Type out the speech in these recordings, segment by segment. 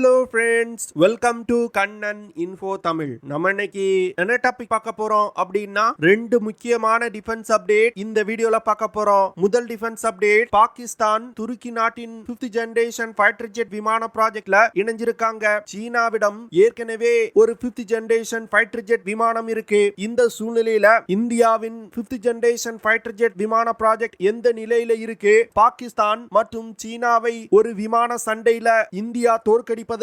Hello friends, welcome to Kannan info Tamil. நம்ம இன்னைக்கு என்ன டாபிக் பார்க்க போறோம் அப்படின்னா, ரெண்டு முக்கியமான டிஃபென்ஸ் அப்டேட் இந்த வீடியோல பார்க்க போறோம். முதல் டிஃபென்ஸ் அப்டேட், பாகிஸ்தான் துருக்கி நாட்டின் 5th ஜெனரேஷன் ஃபைட்டர் ஜெட் விமான ப்ராஜெக்ட்ல இணைஞ்சிருக்காங்க. சீனாவிடம் ஏற்கனவே ஒரு 5th ஜெனரேஷன் ஃபைட்டர் ஜெட் விமானம் இருக்கு. இந்த சூழ்நிலையில இந்தியாவின் 5th ஜெனரேஷன் ஃபைட்டர் ஜெட் விமான ப்ராஜெக்ட் எந்த நிலையில இருக்கு, பாகிஸ்தான் மற்றும் சீனாவை ஒரு விமான சண்டையில இந்தியா தோற்கடிப்பதற்கு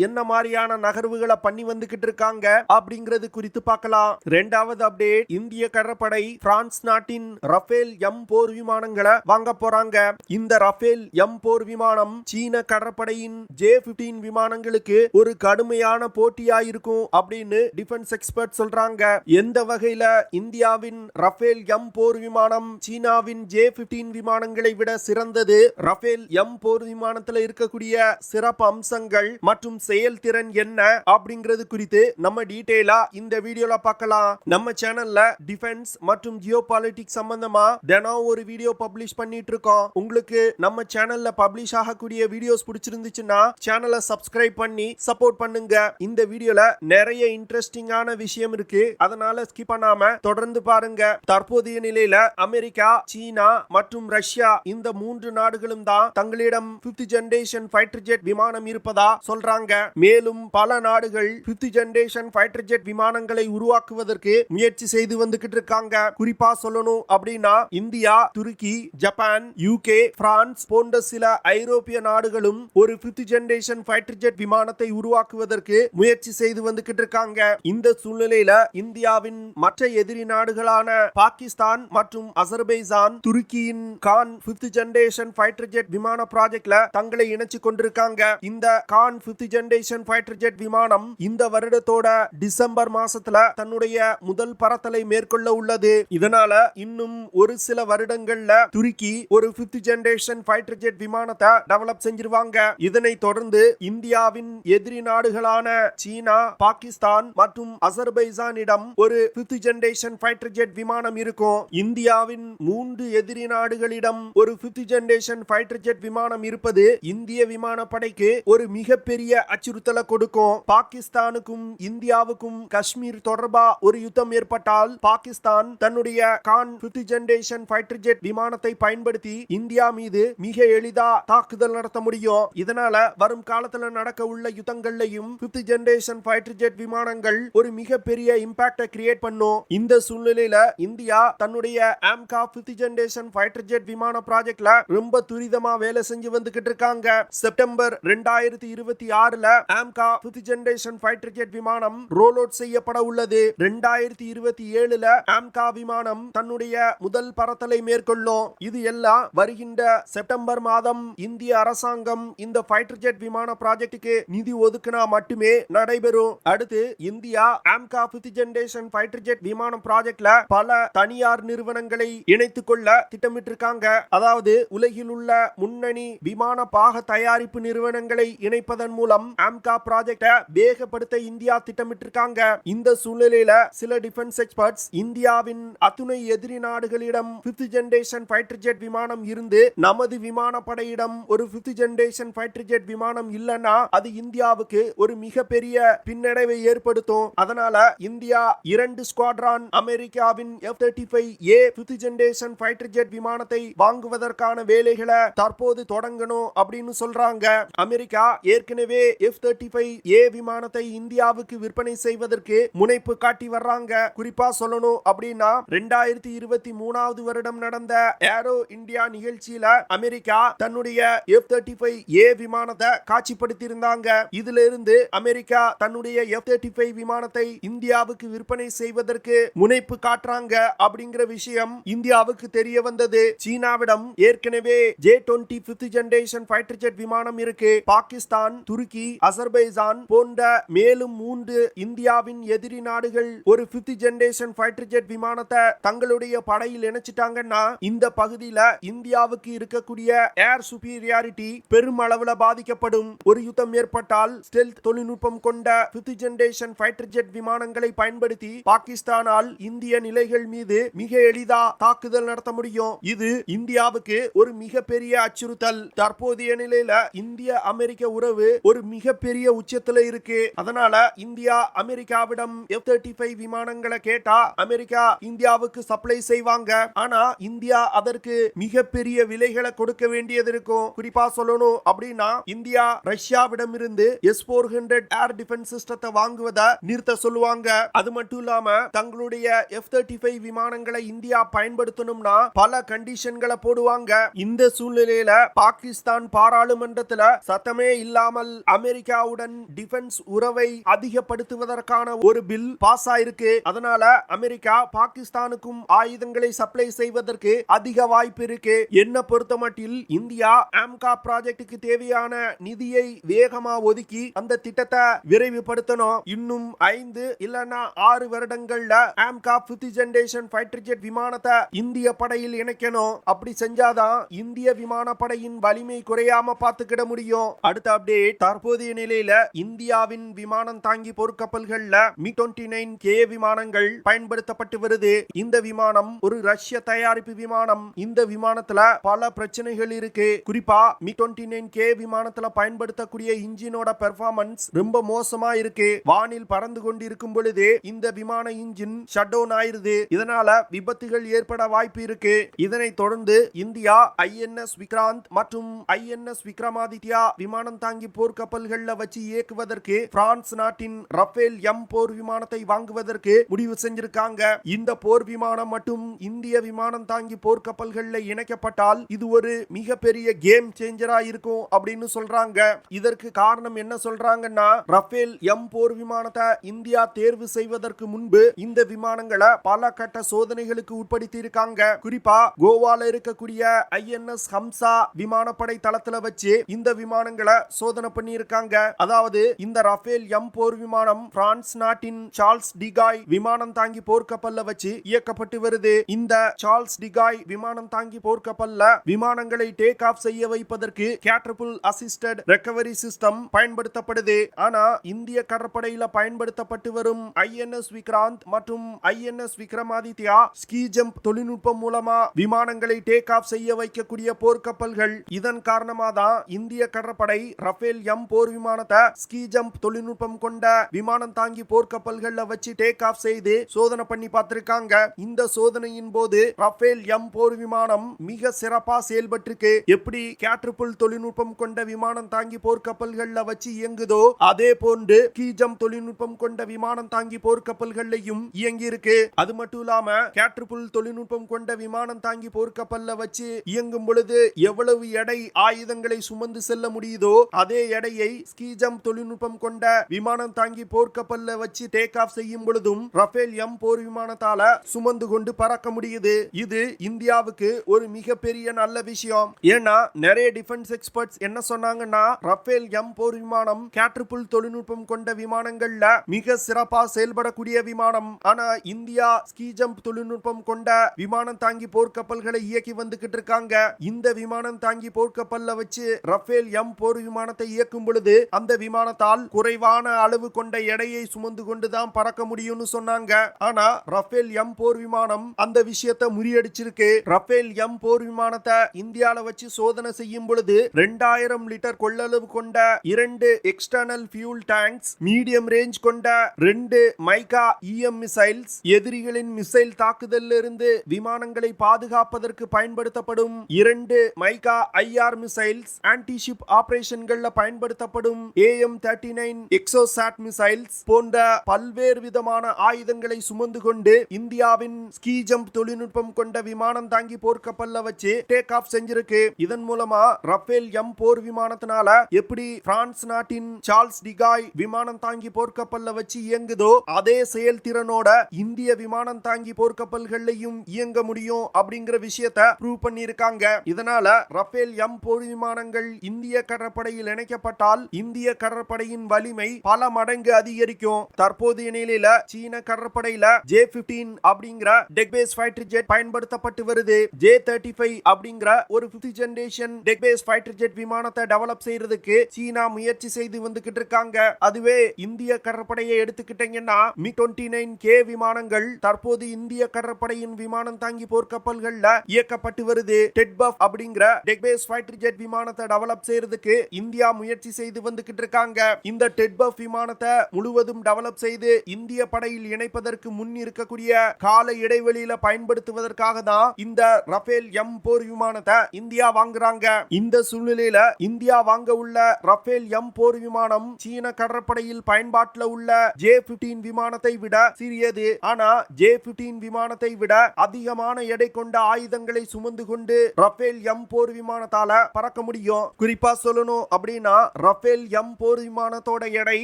என்ன மாதிரியான நகர்வுகளை பண்ணி வந்துகிட்டு இருக்காங்க அப்படிங்கிறது குறித்து பார்க்கலாம். இரண்டாவது அப்டேட், இந்திய கடற்படை பிரான்ஸ் நாட்டின் ரஃபேல் எம் போர் விமானங்களை வாங்க போறாங்க. இந்த ரஃபேல் எம் போர் விமானம் சீன கடற்படையின் J-15 விமானங்களுக்கு ஒரு கடுமையான போட்டியா இருக்கும் அப்படின்னு டிஃபென்ஸ் எக்ஸ்பர்ட் சொல்றாங்க. எந்த வகையில இந்தியாவின் ரஃபேல் எம் போர் விமானம் சீனாவின் J-15 விமானங்களை விட சிறந்தது, ரஃபேல் எம் போர் விமானத்தில் இருக்கக்கூடிய சிறப்பு அம்சங்கள் மற்றும் செயல்திறன் என்ன அப்படிங்கிறது குறித்து நம்ம டீடைலா இந்த வீடியோல பார்க்கலாம். நம்ம சேனல்ல டிஃபென்ஸ் மற்றும் ஜியோ பாலிட்டிக்ஸ் சம்பந்தமா தினம் ஒரு வீடியோ பப்ளிஷ் பண்ணிட்டு இருக்கோம். உங்களுக்கு நம்ம சேனல்ல பப்ளிஷ் ஆகக்கூடிய வீடியோஸ் பிடிச்சிருந்துச்சுன்னா சேனலை சப்ஸ்கிரைப் பண்ணி சப்போர்ட் பண்ணுங்க. இந்த வீடியோல நிறைய இன்ட்ரெஸ்டிங்கான விஷயம் இருக்கு, அதனால ஸ்கிப் பண்ணாம தொடர்ந்து பாருங்க. தற்போதைய நிலையில அமெரிக்கா, சீனா மற்றும் ரஷ்யா இந்த மூன்று நாடுகளும் தான் தங்களிடம் 5th ஜெனரேஷன் ஃபைட்டர் ஜெட் விமானம் இருப்பதா சொல்றாங்க. மேலும் பல நாடுகள் 5th ஜெனரேஷன் ஃபைட்டர் ஜெட் விமானங்களை உருவாக்குவதற்கு முயற்சி செய்து வந்துகிட்டு இருக்காங்க. குறிப்பா சொல்லணும் அப்படின்னா, இந்தியா, துருக்கி, ஜப்பான், UK, பிரான்ஸ் போன்ற சில ஐரோப்பிய நாடுகளும் ஒரு 5th ஜெனரேஷன் ஃபைட்டர் ஜெட் விமானத்தை உருவாக்குவதற்கு முயற்சி செய்து வந்துகிட்டு இருக்காங்க. இந்த சூழ்நிலையில இந்தியாவின் மற்ற எதிரி நாடுகளான பாகிஸ்தான் மற்றும் அசர்பைஜான் துருக்கியின் Khan 5th generation fighter jet விமான ப்ராஜெக்ட்ல தங்களை இணைச்சு கொண்டிருக்காங்க. இந்த Khan 5th generation fighter jet விமானம் இந்த வருடத்தோட டிசம்பர் மாசத்துல தன்னுடைய முதல் பறத்தலை மேற்கொள்ள உள்ளது. இதனால இன்னும் ஒரு சில வருடங்கள்ல துருக்கி ஒரு 5th ஜெனரேஷன் ஃபைட்டர் ஜெட் விமானத்தை டெவலப் செஞ்சிருவாங்க. இதனை தொடர்ந்து இந்தியாவின் எதிரி நாடுகளான சீனா, பாகிஸ்தான் மற்றும் அசர்பைஜானிடம் ஒரு 5th ஜெனரேஷன் ஃபைட்டர் ஜெட் விமானம் இருக்கும். இந்தியாவின் 3 எதிரி நாடுகளிடம் ஒரு 5th ஜெனரேஷன் ஃபைட்டர் ஜெட் விமானம் இருப்பது இந்திய விமானப்படைக்கு ஒரு மிகப்பெரிய அச்சுறுத்தலை கொடுக்கும். பாகிஸ்தானுக்கும் இந்தியாவுக்கும் காஷ்மீர் தொடர்பா ஒரு யுத்தம் ஏற்பட்டால் பாகிஸ்தான் தன்னுடைய Khan 5th generation fighter jet விமானத்தை பயன்படுத்தி இந்தியா மீது மிக எளிதா தாக்குதல் நடத்த முடியும். இதனால வரும் காலத்துல நடக்க உள்ள யுத்தங்கள்லையும் 5th ஜெனரேஷன் ஃபைட்டர் ஜெட் விமானங்கள் ஒரு மிகப்பெரிய இம்பாக்டை கிரியேட் பண்ணும். இந்த சூழ்நிலையில இந்தியா தன்னுடைய AMCA 5th generation fighter jet விமான ப்ராஜெக்ட்ல ரொம்ப துரிதமா வேலை செஞ்சு வந்துகிட்டு இருக்காங்க. செப்டம்பர் 2026ல AMCA 5th generation fighter jet விமானம் ரோல் அவுட் செய்யப்பட உள்ளது. 2027ல ஆம்கா விமானம் தன்னுடைய முதல் பறத்தலை மேற்கொள்ளும். இது எல்லாம் வருகின்ற செப்டம்பர் மாதம் இந்திய அரசாங்கம் இந்த ஃபைட்டர் ஜெட் விமான ப்ராஜெக்டுக்கு நிதி ஒதுக்கினா மட்டுமே நடைபெறும். அடுத்து India AMCA 5th generation fighter jet விமான ப்ராஜெக்ட்ல பல தனியார் நிறுவனங்களை இணைத்துக் கொள்ள திட்டமிட்டிருக்காங்க. அதாவது உலகில் உள்ள முன்னணி விமான பாக தயாரிப்பு நிறுவனங்களை இணைப்பதன் மூலம் ஆம்கா ப்ராஜெக்டை வேகப்படுத்த இந்தியா திட்டமிட்டிருக்காங்க. இந்த சூழ்நிலையில சில டிஃபென்ஸ் எக்ஸ்பர்ட்ஸ் இந்தியாவின் அத்துணை எதிரி நாடுகளிடம் 5th ஜெனரேஷன் ஃபைட்டர் ஜெட் விமானம் இருந்து நமது விமானப்படையிடம் ஒரு 5th ஜெனரேஷன் ஃபைட்டர் ஜெட் விமானம் இல்லைன்னா அது இந்தியாவுக்கு ஒரு மிகப்பெரிய பின்னடைவை ஏற்படுத்தும். அதனால இந்தியா 2 ஸ்குவாட்ரான் அமெரிக்காவின் F-35A 5th generation fighter jet விமானத்தை வாங்குவதற்கான வேலைகளை தற்போது தொடங்கணும் அப்படின்னு சொல்றாங்க. அமெரிக்கா ஏற்கனவே F-35A விமானத்தை இந்தியாவுக்கு விற்பனை செய்வதற்கு முனைப்பு காட்டி வர்றாங்க. குறிப்பா சொல்லணும் அப்படின்னா, 2023 வருடம் நடந்த ஏரோ இந்தியா நிகழ்ச்சியில அமெரிக்கா தன்னுடைய F-35A விமானத்தை காட்சிப்படுத்தி இருந்தாங்க. இதுல இருந்து அமெரிக்கா தன்னுடைய F-35 விமானத்தை இந்தியாவுக்கு விற்பனை செய்வதற்கு முனைப்பு காட்டுறாங்க அப்படிங்கிற விஷயம் இந்தியாவுக்கு தெரிய வந்தது. சீனாவிடம் ஏற்கனவே J-20 5th generation fighter jet விமானம் இருக்கு. பாகிஸ்தான், துருக்கி, அசர்பைஜான் போன்ற மேலும் 3 இந்தியாவின் எதிரி நாடுகள் ஒரு 5th ஜெனரேஷன் ஃபைட்டர் ஜெட் விமானத்தை தங்களுடைய படையில் இணைச்சிட்டாங்கன்னா இந்த பகுதியில இந்தியாவுக்கு இருக்கக்கூடிய ஏர் சுப்பீரியாரிட்டி பெருமளவுல பாதிக்கப்படும். ஒரு யுத்தம் ஏற்பட்டால் ஸ்டெல்த் தொழில்நுட்பம் கொண்ட 5th ஜெனரேஷன் ஃபைட்டர் ஜெட் விமானங்களை பயன்படுத்தி பாகிஸ்தானால் இந்திய நிலைகள் மீது மிக எளிதா தாக்குதல் நடத்த முடியும். இது இந்தியாவுக்கு ஒரு மிகப்பெரிய அச்சுறுத்தல். தற்போதைய நிலையில இந்திய அமெரிக்க உறவு செலவு ஒரு மிகப்பெரிய உச்சத்துல இருக்கு. அதனால இந்தியா அமெரிக்காவிடம் F-35 விமானங்களை கேட்டா அமெரிக்கா இந்தியாவுக்கு சப்ளை செய்வாங்க. ஆனா இந்தியா அதற்கு மிகப்பெரிய விலைகளை கொடுக்க வேண்டியது இருக்கும். குறிப்பா சொல்லணும் அப்படின்னா இந்தியா ரஷ்யாவிடம் இருந்து S-400 ஏர் டிஃபென்ஸ் சிஸ்டத்தை வாங்குவதை நிறுத்த சொல்லுவாங்க. அது மட்டும் இல்லாம தங்களுடைய F-35 விமானங்களை இந்தியா பயன்படுத்தணும்னா பல கண்டிஷன்களை போடுவாங்க. இந்த சூழ்நிலையில பாகிஸ்தான் பாராளுமன்றத்துல சத்தமே இல்லாமல் அமெரிக்காவுடன் டிஃபென்ஸ் உறவை அதிகப்படுத்துவதற்கான ஒரு பில் பாஸ் ஆயிருக்கு. அதனால அமெரிக்கா பாகிஸ்தானுக்கும் ஆயுதங்களை சப்ளை செய்வதற்கு அதிக வாய்ப்பு இருக்கு. என்ன பொறுத்தமட்டில் இந்தியா ஆம்கா ப்ராஜெக்டுக்கு தேவையான நிதியை வேகமா ஒதுக்கி அந்த திட்டத்தை விரைவுபடுத்தணும். இன்னும் 5 இல்லனா 6 வருடங்கள்ல AMCA 5th generation fighter jet விமானத்தை இந்திய படையில் இணைக்கணும். அப்படி செஞ்சாதான் இந்திய விமானப்படையின் வலிமை குறையாம பார்த்துக்கிட முடியும். அடுத்த அப்டேட், தற்போதைய நிலையில இந்தியாவின் விமானம் தாங்கி போர்க்கப்பல்கள்ல MiG-29K விமானங்கள் பயன்படுத்தப்பட்டு வருது. இந்த விமானம் ஒரு ரஷ்ய தயாரிப்பு விமானம். இந்த விமானத்துல பல பிரச்சனைகள் இருக்கு. குறிப்பா MiG-29K விமானத்துல பயன்படுத்தக்கூடிய இன்ஜினோட பெர்ஃபார்மன்ஸ் ரொம்ப மோசமா இருக்கு. வானில் பறந்து கொண்டிருக்கும் பொழுது இந்த விமான இன்ஜின் ஷட் டவுன் ஆயிருது. இதனால விபத்துகள் ஏற்பட வாய்ப்பு இருக்கு. இதனை தொடர்ந்து இந்தியா INS விக்ராந்த் மற்றும் INS விக்ரமாதித்யா விமானம் தாங்கி போர்க்கப்பல்கள்ல வச்சு இயக்குவதற்கு பிரான்ஸ் நாட்டின் ரஃபேல் M போர் விமானத்தை வாங்குவதற்கு முடிவு செஞ்சிருக்காங்க. இந்த போர் விமானம் மட்டும் இந்திய விமானம் தாங்கி போர்க்கப்பல்கள்ல இணைக்கப்பட்டால் இது ஒரு மிகப்பெரிய கேம் சேஞ்சரா இருக்கும் அப்படின்னு சொல்றாங்க. இதற்கு காரணம் என்ன சொல்றாங்கன்னா, ரஃபேல் M போர் விமானத்தை இந்தியா தேர்வு செய்வதற்கு முன்பு இந்த விமானங்களை பல கட்ட சோதனைகளுக்கு உட்படுத்தி இருக்காங்க. குறிப்பா கோவால இருக்கக்கூடிய INS ஹம்சா விமானப்படை தளத்துல வச்சு இந்த விமானங்களை சோதனை பண்ணி இருக்காங்க. அதாவது இந்த ரஃபேல் M போர் விமானம் பிரான்ஸ் நாட்டின் சார்ல்ஸ் டிகாய் விமானம் தாங்கி போர்க்கப்பல்ல வச்சு இயக்கப்பட்டு வருது. இந்த சார்ல்ஸ் டிகாய் விமானம் தாங்கி போர்க்கப்பல்ல விமானங்களை டேக் ஆஃப் செய்ய வைப்பதற்கு கேட்டர்பில் அசிஸ்டட் ரெக்கவரி சிஸ்டம் பயன்படுத்தப்படுது. ஆனா இந்திய கடற்படையில பயன்படுத்தப்பட்டு வரும் INS விக்ராந்த் மற்றும் INS விக்ரமாதித்யா ஸ்கீ ஜம்ப் தொழில்நுட்பம் மூலமா விமானங்களை டேக் ஆஃப் செய்ய வைக்கக்கூடிய போர்க்கப்பல்கள். இதன் காரணமாக தான் இந்திய கடற்படை ரஃபேல் M போர் விமானத்தை ஸ்கீ ஜம்ப் தொழில்நுட்பம் கொண்ட விமானம் தாங்கி போர்க்கப்பல்கள்ல வச்சு டேக் ஆஃப் செய்து சோதனை பண்ணி பார்த்திருக்காங்க. இந்த சோதனையின் போது ரஃபேல் M போர் விமானம் மிக சிறப்பா செயல்பட்டிருக்கு. எப்படி கேட்டர்பில் தொழில்நுட்பம் கொண்ட விமானம் தாங்கி போர்க்கப்பல்கள்ல வச்சு இயங்குதோ அதே போன்று ஸ்கீ ஜம்ப் தொழில்நுட்பம் கொண்ட விமானம் தாங்கி போர்க்கப்பல்கள்லையும் இயங்கி இருக்கு. அது மட்டும் இல்லாம கேட்டர்பில் தொழில்நுட்பம் கொண்ட விமானம் தாங்கி போர்க்கப்பல்ல வச்சு இயங்கும் பொழுது எவ்வளவு எடை ஆயுதங்களை சுமந்து செல்ல முடியுதோ அதே எடையை ஸ்கீ ஜம்ப் தொழில்நுட்பம் கொண்ட விமானம் தாங்கி போர்க்கப்பல்ல வச்சு டேக் ஆஃப் செய்யும் பொழுதும் ரஃபேல் M போர் விமானத்தால சுமந்து கொண்டு பறக்க முடியுது. இது இந்தியாவுக்கு ஒரு மிகப்பெரிய நல்ல விஷயம். ஏன்னா நிறைய டிஃபென்ஸ் எக்ஸ்பர்ட்ஸ் என்ன சொன்னாங்கன்னா, ரஃபேல் M போர் விமானம் கேட்டர்பில் தொழில்நுட்பம் கொண்ட விமானங்கள்ல மிக சிறப்பா செயல்படக்கூடிய விமானம். ஆனா இந்தியா ஸ்கீ ஜம்ப் தொழில்நுட்பம் கொண்ட விமானம் தாங்கி போர்க்கப்பல்களை இயக்கி வந்துகிட்டு இருக்காங்க. இந்த விமானம் தாங்கி போர்க்கப்பல்ல வச்சு ரஃபேல் M போர் விமானத்தை இயக்கும் பொழுது அந்த விமானத்தால் குறைவான அளவு கொண்ட எடையை சுமந்து கொண்டுதான் பறக்க முடியும்னு சொன்னாங்க. ஆனா ரஃபேல் M போர் விமானம் அந்த விஷயத்தை முறியடிச்சிருக்கு. ரஃபேல் M போர் விமானத்தை இந்தியால வச்சு சோதனை செய்யும் பொழுது 2000 லிட்டர் கொள்ளளவு கொண்ட 2 external fuel tanks, medium range கொண்ட 2 மைகா EM மிசைல்ஸ், எதிரிகளின் மிசைல் தாக்குதலில் இருந்து விமானங்களை பாதுகாப்பதற்கு பயன்படுத்தப்படும் 2 MICA IR missiles, anti ship ஆபரேஷன்கள்ல பயன்படுத்தப்படும் AM-39 எக்ஸோசாட் மிசைல்ஸ் போன்ற பல்வேறு விதமான ஆயுதங்களை சுமந்து கொண்டு இந்தியாவின் ஸ்கீ ஜம்ப் தொழில்நுட்பம் கொண்ட விமானம் தாங்கி போர்க்கப்பல்ல வச்சு டேக் ஆஃப் செஞ்சிருக்கு. இதன் மூலமா ரஃபேல் M போர் விமானத்தினால எப்படி பிரான்ஸ் நாட்டின் சார்ல்ஸ் டிகாய் விமானம் தாங்கி போர்க்கப்பல்ல வச்சு இயங்குதோ அதே செயல்திறனோட இந்திய விமானம் தாங்கி போர்க்கப்பல்களையும் இயங்க முடியும் அப்படிங்கிற விஷயத்தை ப்ரூவ் பண்ணியிருக்காங்க. இதனால ரஃபேல் M போர் விமானங்கள் இந்திய கடற்படையில் இணைக்கப்பட்டால் இந்திய கடற்படையின் வலிமை பல மடங்கு அதிகரிக்கும். தற்போதைய நிலையில சீன கடற்படையில J-15 அப்படிங்கிற டெக் பேஸ் ஃபைட்டர் ஜெட் பயன்படுத்தப்பட்டு வருது. J-35 அப்படிங்கிற ஒரு 5th ஜெனரேஷன் டெக் பேஸ் ஃபைட்டர் ஜெட் விமானத்தை டெவலப் செய்யறதுக்கு சீனா முயற்சி செய்து வந்துகிட்டு இருக்காங்க. அதுவே இந்திய கடற்படையை எடுத்துக்கிட்டீங்கன்னா MiG-29K விமானங்கள் தற்போது இந்திய கடற்படையின் விமானம் தாங்கி போர்க்கப்பல்கள்ல இயக்கப்பட்டு வருது. டெட்பஃப் அப்படிங்கிற டெக் பேஸ் ஃபைட்டர் ஜெட் விமானத்தை டெவலப் செய்யறதுக்கு இந்தியா இந்தியா முயற்சி செய்து வந்துகிட்டு இருக்காங்க. இந்த டெட்பஃப் விமானத்தை முழுவதும் டெவலப் செய்து இந்திய படையில் இணைப்பதற்கு முன் இருக்கக்கூடிய கால இடைவெளியில பயன்படுத்துவதற்காக தான் இந்த ரஃபேல் எம் போர் விமானத்தை இந்தியா வாங்குறாங்க. இந்த சூழ்நிலையில இந்தியா வாங்க உள்ள ரஃபேல் எம் போர் விமானம் சீன கடற்படையில் பயன்பாட்டில் உள்ள J-15 விமானத்தை விட சிறியது. ஆனா J-15 விமானத்தை விட அதிகமான எடை கொண்ட ஆயுதங்களை சுமந்து கொண்டு ரஃபேல் எம் போர் விமானத்தால பறக்க முடியும். குறிப்பா சொல்லணும் அப்படின்னா ரஃபேல் எம் போர் விமானத்தோட எடை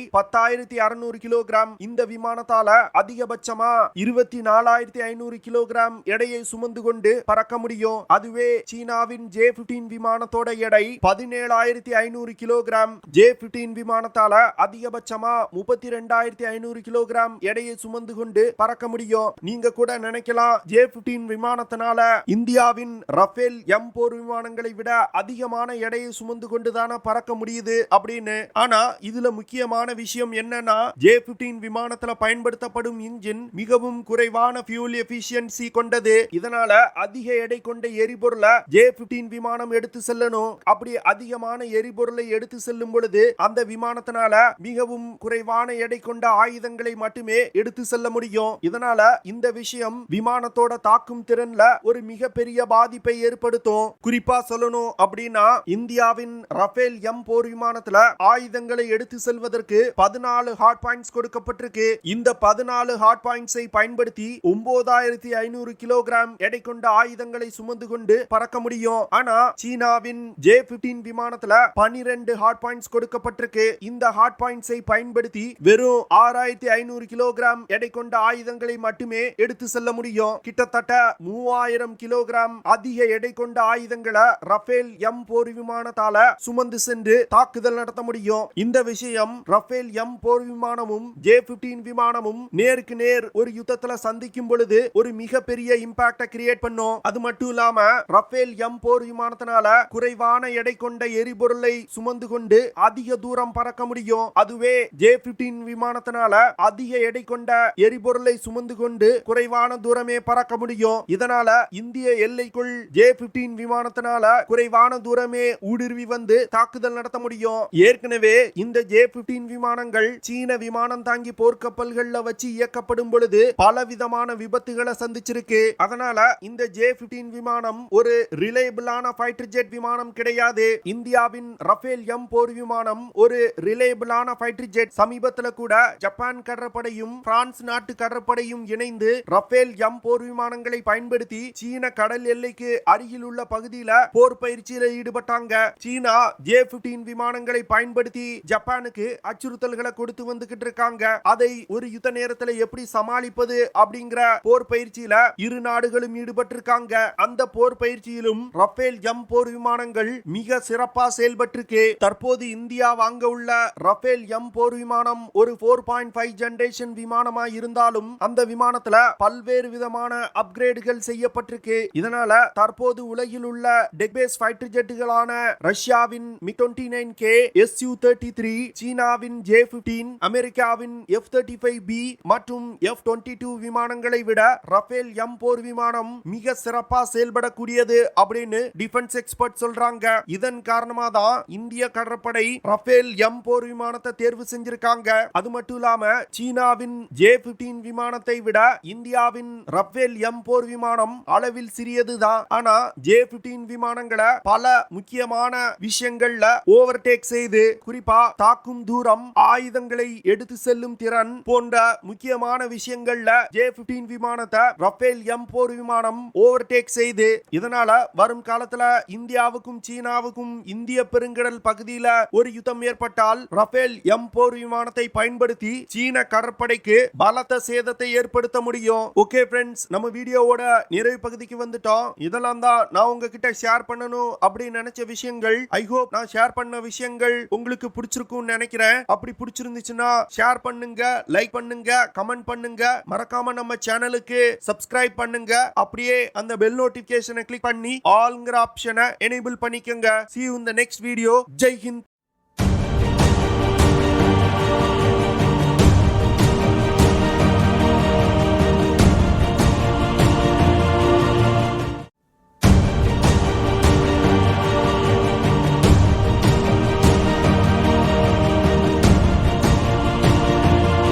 10,600 கிலோகிராம். இந்த விமானத்தால அதிகபட்சமா 24,500 கிலோகிராம் எடையை சுமந்து கொண்டு பறக்க முடியும். அதுவே சீனாவின் J-15 விமானத்தோட எடை 17,500 கிலோகிராம். J-15 விமானத்தால அதிகபட்சமா 32,500 கிலோகிராம் எடையை சுமந்து கொண்டு பறக்க முடியும். நீங்க கூட நினைக்கலாம் J-15 விமானத்தினால இந்தியாவின் ரஃபேல் எம் போர் விமானங்களை விட அதிகமான எடையை சுமந்து கொண்டுதான பறக்க முடியுது அப்படின்னு. ஆனா இதுல முக்கியமான விஷயம் என்னன்னா J-15 விமானத்துல பயன்படுத்தப்படும் இன்ஜின் மிகவும் குறைவான ஃபியூல் எஃபிஷியன்சி கொண்டது. இதனால அதிக எடை கொண்ட எரிபொருளை J-15 விமானம் எடுத்து செல்லணும். அப்படி அதிகமான எரிபொருளை எடுத்து செல்லும் பொழுது அந்த விமானத்தினால மிகவும் குறைவான எடை கொண்ட ஆயுதங்களை மட்டுமே எடுத்து செல்ல முடியும். இதனால இந்த விஷயம் விமானத்தோட தாக்கும் திறன்ல ஒரு மிகப்பெரிய பாதிப்பை ஏற்படுத்தும். குறிப்பா சொல்லணும் அப்படின்னா இந்தியாவின் ரஃபேல் எம் போர் விமானத்துல ஆயுதங்களை எடுத்து செல்வதற்கு 14 ஹார்ட் பாயிண்ட்ஸ் கொடுக்கப்பட்டிருக்கு. இந்த 14 ஹார்ட் பாயிண்ட்ஸை பயன்படுத்தி 9,500 கிலோகிராம் எடை கொண்ட ஆயுதங்களை சுமந்து கொண்டு பறக்க முடியும். ஆனா சீனாவின் J-15 விமானத்துல 12 ஹார்ட் பாயிண்ட்ஸ் கொடுக்கப்பட்டிருக்கு. இந்த ஹார்ட் பாயிண்ட்ஸை பயன்படுத்தி வெறும் 6,500 கிலோகிராம் எடை கொண்ட ஆயுதங்களை மட்டுமே எடுத்து செல்ல முடியும். கிட்டத்தட்ட 3,000 கிலோகிராம் அதிக எடை கொண்ட ஆயுதங்களை ரஃபேல் எம் போர் விமானத்தால சுமந்து சென்று தாக்குதல் நடத்த முடியும். இந்த விஷயம் ரஃபேல் எம் போர் விமானமும் J-15 விமானமும் நேருக்கு நேர் ஒரு யுத்தத்துல சந்திக்கும் பொழுது ஒரு மிகப்பெரிய இம்பாக்ட கிரியேட் பண்ணும். அது மட்டும் இல்லாம ரஃபேல் எம் போர் விமானத்தினால குறைவான எடை கொண்ட எரிபொருளை சுமந்து கொண்டு அதிக தூரம் பறக்க முடியும். அதுவே J-15 விமானத்தினால அதிக எடை கொண்ட எரிபொருளை சுமந்து கொண்டு குறைவான தூரமே பறக்க முடியும். இதனால இந்திய எல்லைக்குள் J-15 விமானத்தினால குறைவான தூரமே ஊடுருவி வந்து தாக்குதல் நடத்த முடியும். ஏற்கனவே இந்த J-15 விமானங்கள் சீன விமானம் தாங்கி போர்க்கப்பல்கள்ல வச்சு இயக்கப்படும் பொழுது பல விதமான விபத்துகளை சந்திச்சிருக்கு. அதனால இந்த J-15 விமானம் ஒரு ரிலையபிளான ஃபைட்டர் ஜெட் விமானம் கிடையாது. இந்தியாவின் ரஃபேல் எம் போர் விமானம் ஒரு ரிலையபிளான ஃபைட்டர் ஜெட். சமீபத்துல கூட ஜப்பான் கடற்படையும் பிரான்ஸ் நாட்டு கடற்படையும் இணைந்து ரஃபேல் எம் போர் விமானங்களை பயன்படுத்தி சீன கடல் எல்லைக்கு அருகில் உள்ள பகுதியில போர் பயிற்சியில ஈடுபட்டாங்க. சீனா J-15 விமானங்களை பயன்படுத்தி ஜப்பானுக்கு அச்சுறுத்தல்களை கொடுத்து வந்துகிட்டு இருக்காங்க. அதை ஒரு யுத்த நேரத்தில் எப்படி சமாளிப்பது அப்படிங்கிற போர் பயிற்சியில இரு நாடுகளும் ஈடுபட்டு இருக்காங்க. அந்த போர் பயிற்சியிலும் ரஃபேல் எம் போர் விமானங்கள் மிக சிறப்பா செயல்பட்டிருக்கு. தற்போது இந்தியா வாங்க உள்ள ரஃபேல் எம் போர் விமானம் ஒரு 4.5 ஜெனரேஷன் விமானமா இருந்தாலும் அந்த விமானத்துல பல்வேறு விதமான அப்கிரேடுகள் செய்யப்பட்டிருக்கு. இதனால தற்போது உலகில் உள்ள டெக்பேஸ் ஃபைட்டர் ஜெட்டுகளான ரஷ்யாவின் MiG-29K, Su-33, சீனாவின் J-15, அமெரிக்காவின் F-35B மற்றும் F-22 விமானங்களை விட ரஃபேல் எம் போர் விமானம் மிக சிறப்பா செயல்படக்கூடியது அப்படின்னு டிஃபென்ஸ் எக்ஸ்பர்ட் சொல்றாங்க. இதன் காரணமா தான் இந்திய கடற்படை ரஃபேல் எம் போர் விமானத்தை தேர்வு செஞ்சிருக்காங்க. அது மட்டும் இல்லாம சீனாவின் J-15 விமானத்தை விட இந்தியாவின் ரஃபேல் எம் போர் விமானம் அளவில் சிறியதுதான். ஆனா J-15 விமானங்களை பல முக்கியமான விஷயங்கள்ல ஓவர்டேக் செய்து குறிப்பா தாக்கும் தூரம், ஆயுதங்களை எடுத்து செல்லும் திறன் போன்ற முக்கியமான விஷயங்கள்ல J-15 விமானத்தை ரஃபேல் எம் போர் விமானம் ஓவர்டேக் செய்து இதனால வரும் காலத்துல இந்தியாவுக்கும் சீனாவுக்கும் இந்திய பெருங்கடல் பகுதியில ஒரு யுத்தம் ஏற்பட்டால் ரஃபேல் எம் போர் விமானத்தை பயன்படுத்தி சீன கடற்படைக்கு பலத்த சேதத்தை ஏற்படுத்த முடியும். ஓகே ஃப்ரெண்ட்ஸ், நம்ம வீடியோவோட நிறைவு பகுதிக்கு வந்துட்டோம். இதெல்லாம் தான் நான் உங்ககிட்ட ஷேர் பண்ணணும் அப்படின்னு நினைச்ச விஷயங்கள். ஐ ஹோப் நான் ஷேர் பண்ண விஷயங்கள் உங்களுக்கு பிடிச்சிருக்கும் நினைக்கிறேன். அப்படி பிடிச்சிருந்துச்சுன்னா ஷேர் பண்ணுங்க, லைக் பண்ணுங்க, கமெண்ட் பண்ணுங்க. மறக்காம நம்ம சேனலுக்கு சப்ஸ்கிரைப் பண்ணுங்க. அப்படியே அந்த பெல் நோட்டிபிகேஷனை கிளிக் பண்ணி ஆல்ங்கிற ஆப்ஷனை எனேபிள் பண்ணிக்கங்க. See you in the next video. Jai Hind.